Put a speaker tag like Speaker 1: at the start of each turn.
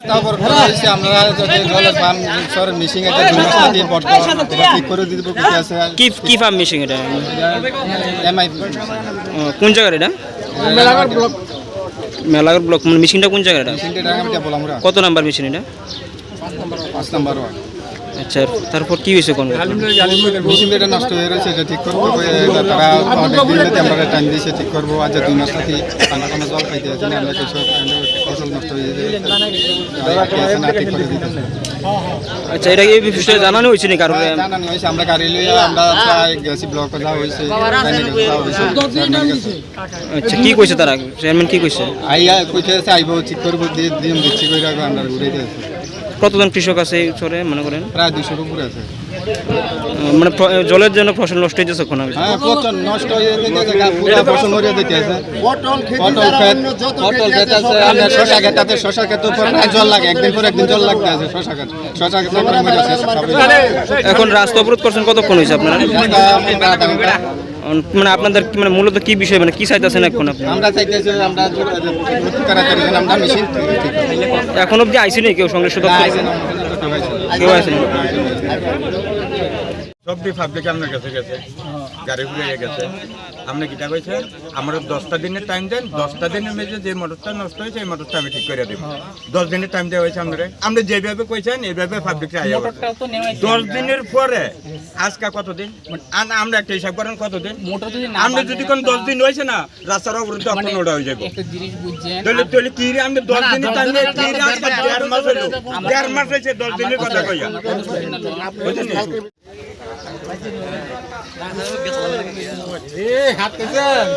Speaker 1: তারপর আমরা যদি জলের পান সর মিশিং এটা দিয়ে পড়তো ঠিক করে দিতে কি আছে
Speaker 2: কি ফার্ম মিশিং এটা
Speaker 1: এমআই
Speaker 2: কোন জায়গায় এটা মেলাগর ব্লক মানে মেশিনটা কোন জায়গায় এটা
Speaker 1: মেশিনটা আমি বললাম আমরা
Speaker 2: কত নাম্বার মেশিন এটা
Speaker 1: 5 নাম্বার
Speaker 2: আচ্ছা তারপর কি হয়েছে কোন
Speaker 1: মেশিনটা নষ্ট হয়ে গেছে এটা ঠিক করবো তারা দিনতে আমরা টাইম দিয়েছে ঠিক করবো আজ 2 মাস থেকে ঠান্ডা কোনো জল পাইতে আছে না আমরা কৃষক ফসল নষ্ট হয়ে যাবে না ঠিক করে দিতে।
Speaker 2: আচ্ছা এটা এই বিষয়ে জানানো হয়েছে না কারণ
Speaker 1: জানানো হয়েছে আমরা গাড়ি লইয়া আমরা প্রায় গেছি ব্লক যাওয়া হয়েছে।
Speaker 2: আচ্ছা কি কইছে তারা চেয়ারম্যান কি কইছে
Speaker 1: আইয়া কইতেছে আইবো ঠিক করবো দিয়ে দিন দিচ্ছি কই রাখবো আমরা ঘুরে দিয়েছে।
Speaker 2: কতজন কৃষক আছে এই চরে মনে করেন
Speaker 1: প্রায় 200 উপরে আছে
Speaker 2: মানে জলের জন্য ফসল নষ্ট হয়ে যাচ্ছে কোনা
Speaker 1: হ্যাঁ ফসল নষ্ট হয়ে যাচ্ছে পুরো ফসল মরে যাচ্ছে পটল ক্ষেত আছে আমরা শশা ক্ষেতে উপর জল লাগে একদিন পর একদিন জল লাগতে আছে শশা ক্ষেত উপরে মরে যাচ্ছে
Speaker 2: এখন রাস্তা অবরোধ করছেন কতক্ষণ হয়েছে আপনারা মানে আপনাদের মানে মূলত কি বিষয় মানে কি চাইতেছেন এখন আপনি
Speaker 1: আমরা চাইতেছি আমরা আমরা মেশিন
Speaker 2: এখন অবধি আইসিনি কেউ সংশ্লিষ্ট কেউ আইসিনি
Speaker 3: সবটি পাবলিক আপনার কাছে গেছে গাড়ি ঘুরে গেছে আপনি কিটা কইছেন আমার 10টা দিনের টাইম দেন 10টা দিনের মধ্যে যে মোটরটা নষ্ট হয়েছে এই মোটরটা আমি ঠিক করে দেব 10 দিনের টাইম দেওয়া হয়েছে আপনারা আপনি যেভাবে কইছেন এইভাবে পাবলিককে আইয়া 10 দিনের পরে আজকে কতদিন আমরা একটা হিসাব করেন কতদিন আপনি যদি কোন 10 দিন হয়েছে না রাস্তার অবরোধ আপনি ওটা হয়ে যাবে তাহলে কি আপনি 10 দিনের টাইম দিয়ে কি আজকে 1.5 মাস হলো 1.5 মাস হয়েছে 10 দিনের কথা কইয়া বুঝছেন
Speaker 1: হাত কেছেন